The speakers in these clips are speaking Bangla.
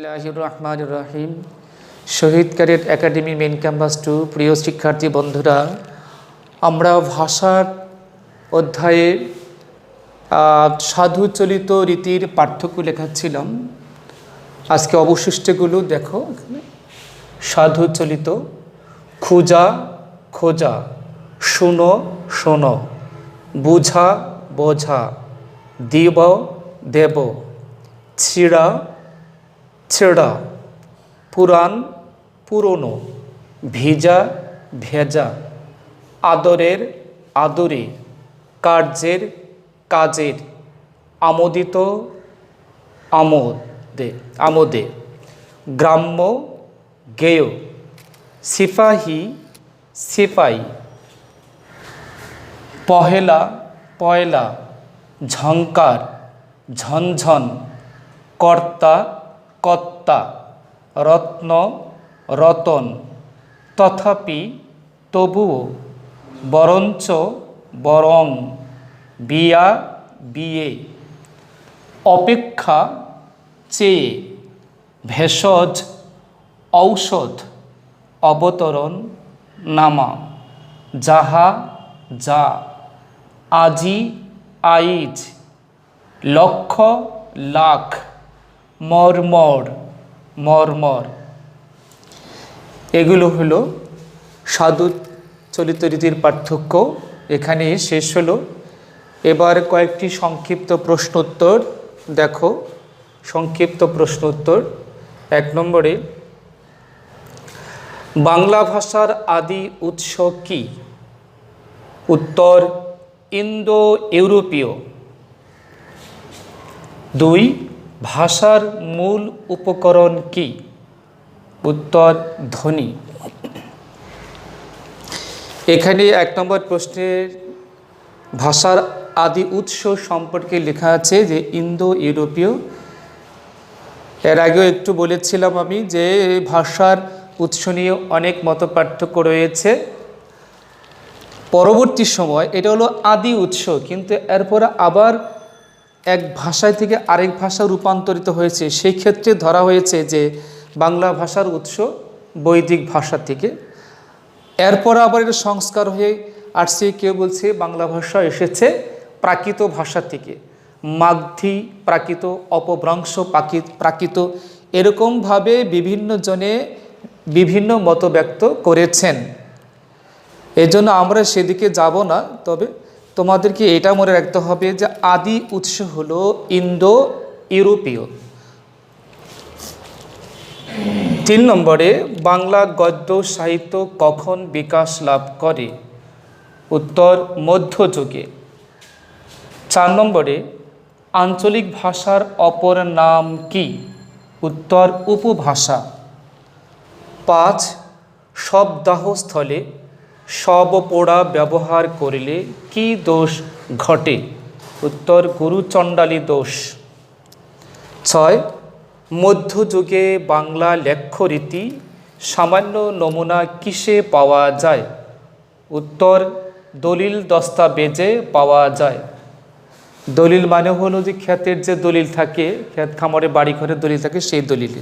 বিসমিল্লাহির রহমানির রহিম। শহীদ ক্যাডেট একাডেমি মেন ক্যাম্পাস 2 প্রিয় শিক্ষার্থী বন্ধুরা, আমরা ভাষার অধ্যায়ে সাধুচলিত রীতির পার্থক্য লেখাচ্ছিলাম। আজকে অবশিষ্টগুলো দেখো। সাধুচলিত: খুঁজা খোঁজা, শুনো শোনো, বুঝা বোঝা, দিব দেব, ছিঁড়া ছেঁড়া, পুরাণ পুরনো, ভিজা ভেজা, আদরের আদরে, কার্যের কাজের, আমোদিত আমোদে আমোদে, গ্রাম্য গেয়, সিপাহী সিপাই, পহেলা পয়লা, ঝংকার ঝনঝন, কর্তা কর্তা, রত্ন রতন, তথাপি তবুও, বরঞ্চ বরং, বিয়া বিয়ে, অপেক্ষা চেয়ে, ভেষজ ঔষধ, অবতরণ নামা, যাহা যা, আজি আইজ, লক্ষ লাখ, মর্মর মর্মর। এগুলো হলো সাধু চলিত রীতির পার্থক্য। এখানে শেষ হলো। এবার কয়েকটি সংক্ষিপ্ত প্রশ্নোত্তর দেখো। সংক্ষিপ্ত প্রশ্নোত্তর: 1 নম্বরে, বাংলা ভাষার আদি উৎস কি? উত্তর: ইন্দো ইউরোপীয়। 2, ভাষার মূল উপকরণ কি? উত্তর: ধ্বনি। এখানে 1 নম্বর প্রশ্নের ভাষার আদি উৎস সম্পর্কে লেখা আছে যে ইন্দো ইউরোপীয়। এর আগেও একটু বলেছিলাম আমি যে ভাষার উৎস নিয়ে অনেক মতপার্থক্য রয়েছে। পরবর্তী সময় এটা হলো আদি উৎস, কিন্তু এরপরে আবার এক ভাষায় থেকে আরেক ভাষা রূপান্তরিত হয়েছে। সেই ক্ষেত্রে ধরা হয়েছে যে বাংলা ভাষার উৎস বৈদিক ভাষা থেকে। এরপর আবার এটা সংস্কার হয়ে আসছে। কেউ বলছে বাংলা ভাষা এসেছে প্রাকৃত ভাষা থেকে, মাগধী প্রাকৃত, অপভ্রংশ প্রাকৃত, এরকমভাবে বিভিন্ন জনে বিভিন্ন মত ব্যক্ত করেছেন। এজন্য আমরা সেদিকে যাব না। তবে তোমাদেরকে এটা মনে রাখতে হবে যে আদি উৎস হলো ইন্দো ইউরোপীয়। 3 নম্বরে, বাংলা গদ্য সাহিত্য কখন বিকাশ লাভ করে? উত্তর: মধ্যযুগে। 4 নম্বরে, আঞ্চলিক ভাষার অপর নাম কি? উত্তর: উপভাষা। 5, শবদাহস্থলে শব পোড়া ব্যবহার করলে কি দোষ ঘটে? উত্তর: গুরুচণ্ডালী দোষ। 6, মধ্যযুগে বাংলা লেখ্যরীতি সামান্য নমুনা কিসে পাওয়া যায়? উত্তর: দলিল দস্তাবেজে পাওয়া যায়। দলিল মানে হলো যে ক্ষেতের যে দলিল থাকে, ক্ষেত খামারে বাড়ি ঘরের দলিল থাকে, সেই দলিল।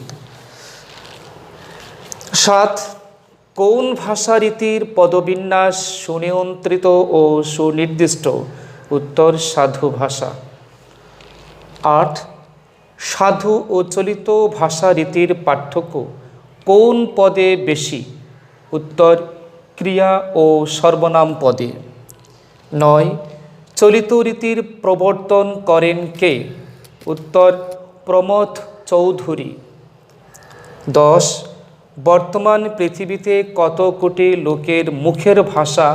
7, কোন ভাষা রীতির পদবিন্যাস সুনিয়ন্ত্রিত ও সুনির্দিষ্ট? উত্তর: সাধু ভাষা। 8, সাধু ও চলিত ভাষা রীতির পার্থক্য কোন পদে বেশি? উত্তর: ক্রিয়া ও সর্বনাম পদে। 9, চলিত রীতির প্রবর্তন করেন কে? উত্তর: প্রমথ চৌধুরী। 10, বর্তমান পৃথিবীতে কত কোটি লোকের মুখের ভাষা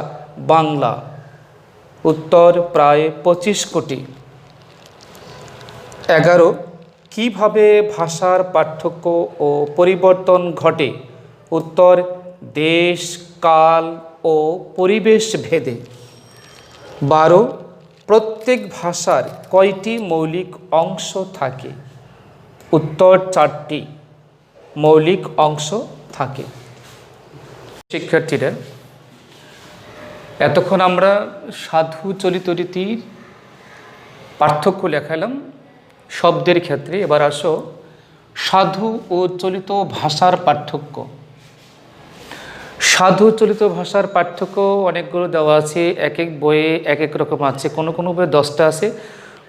বাংলা? উত্তর: প্রায় 25 কোটি। 11, কিভাবে ভাষার পার্থক্য ও পরিবর্তন ঘটে? উত্তর: দেশ কাল ও পরিবেশ ভেদে। 12, প্রত্যেক ভাষার কয়টি মৌলিক অংশ থাকে? উত্তর: 4টি মৌলিক অংশ থাকে। শিক্ষার্থীরা, এতক্ষণ আমরা সাধু চলিত রীতির পার্থক্য লেখালাম শব্দের ক্ষেত্রে। এবার আসো সাধু ও চলিত ভাষার পার্থক্য। সাধু চলিত ভাষার পার্থক্য অনেকগুলো দেওয়া আছে, এক এক বইয়ে এক এক রকম আছে। কোনো কোনো বইয়ে 10টা আছে,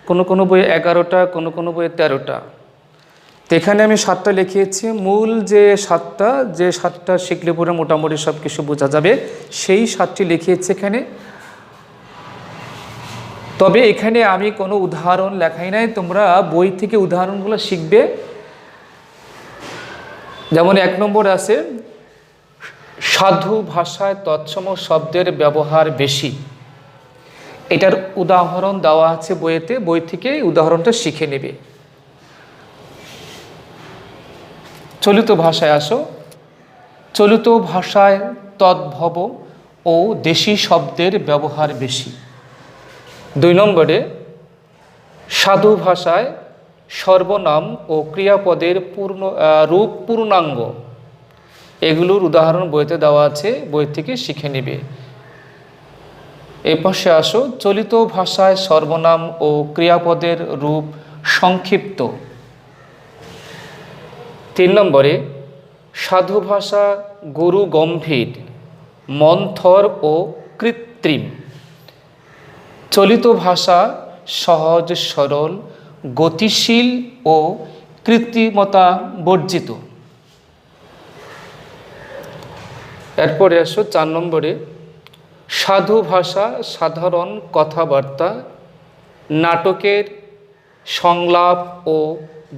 কোনো কোনো বইয়ে 11টা, কোনো কোনো বইয়ে 13টা। তো এখানে আমি 7টা লিখিয়েছি। মূল যে 7টা শিখলে পরে মোটামুটি সব কিছু বোঝা যাবে, সেই 7টি লিখিয়েছি এখানে। তবে এখানে আমি কোনো উদাহরণ লেখাই নাই, তোমরা বই থেকে উদাহরণগুলো শিখবে। যেমন 1 নম্বর আছে, সাধু ভাষায় তৎসম শব্দের ব্যবহার বেশি। এটার উদাহরণ দেওয়া আছে বইয়েতে, বই থেকে উদাহরণটা শিখে নেবে। চলিত ভাষায় আসো, চলিত ভাষায় তদ্ভব ও দেশি শব্দের ব্যবহার বেশি। 2 নম্বরে, সাধু ভাষায় সর্বনাম ও ক্রিয়াপদের রূপ পূর্ণাঙ্গ। এগুলোর উদাহরণ বইতে দেওয়া আছে, বই থেকে শিখে নেবে। এই পাশে আসো, চলিত ভাষায় সর্বনাম ও ক্রিয়াপদের রূপ সংক্ষিপ্ত। 3 নম্বরে, সাধু ভাষা গুরু গম্ভীর, মন্থর ও কৃত্রিম। চলিত ভাষা সহজ সরল, গতিশীল ও কৃত্রিমতা বর্জিত। এরপরে আসো 4 নম্বরে, সাধু ভাষা সাধারণ কথাবার্তা, নাটকের সংলাপ ও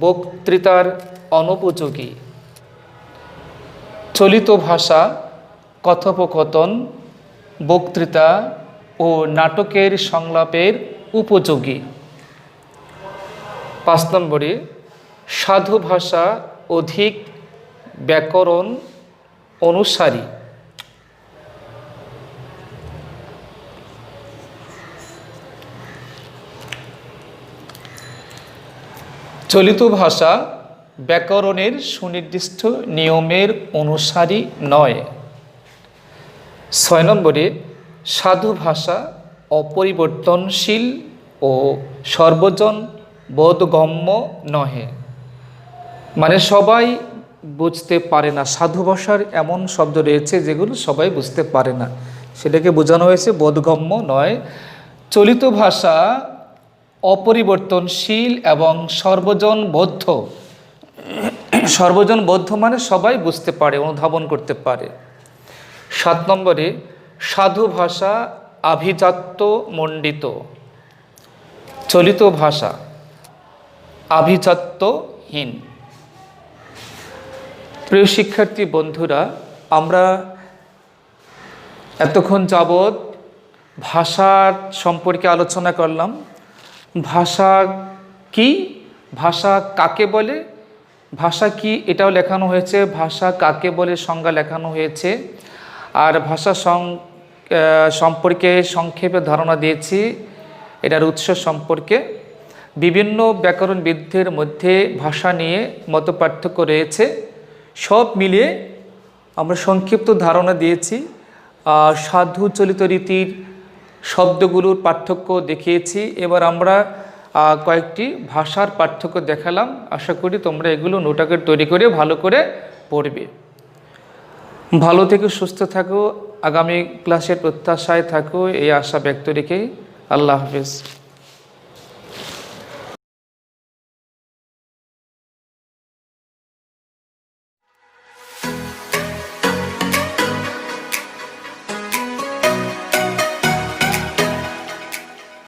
বক্তৃতার অনুপযোগী। চলিত ভাষা কথোপকথন, বক্তৃতা ও নাটকের সংলাপের উপযোগী। 5 নম্বরে, সাধু ভাষা অধিক ব্যাকরণ অনুসারী। চলিত ভাষা ব্যাকরণের সুনির্দিষ্ট নিয়মের অনুসারী নয়। 6 নম্বরে, সাধু ভাষা অপরিবর্তনশীল ও সর্বজন বোধগম্য নহে। মানে সবাই বুঝতে পারে না। সাধু ভাষার এমন শব্দ রয়েছে যেগুলো সবাই বুঝতে পারে না, সেটাকে বোঝানো হয়েছে বোধগম্য নয়। চলিত ভাষা অপরিবর্তনশীল এবং সর্বজনবোধ্য। সর্বজনবোধ্য মানে সবাই বুঝতে পারে, অনুধাবন করতে পারে। 7 নম্বরে, সাধু ভাষা আভিজাত্য মণ্ডিত। চলিত ভাষা আভিজাত্যহীন। প্রিয় শিক্ষার্থী বন্ধুরা, আমরা এতক্ষণ যাবৎ ভাষার সম্পর্কে আলোচনা করলাম। ভাষা কি, ভাষা কাকে বলে, ভাষা কি এটাও লেখানো হয়েছে, ভাষা কাকে বলে সংজ্ঞা লেখানো হয়েছে। আর ভাষা সম্পর্কে সংক্ষেপে ধারণা দিয়েছি, এটার উৎস সম্পর্কে। বিভিন্ন ব্যাকরণবিদদের মধ্যে ভাষা নিয়ে মত পার্থক্য রয়েছে, সব মিলিয়ে আমরা সংক্ষিপ্ত ধারণা দিয়েছি। সাধু চলিত রীতির শব্দগুলোর পার্থক্য দেখিয়েছি। এবার আমরা কয়েকটি ভাষার পার্থক্য দেখালাম। আশা করি তোমরা এগুলো নোটাকে তৈরি করে ভালো করে পড়বে। ভালো থেকে সুস্থ থাকো, আগামী ক্লাসের প্রত্যাশায় থাকো, এই আশা ব্যক্ত রেখে আল্লাহ হাফেজ।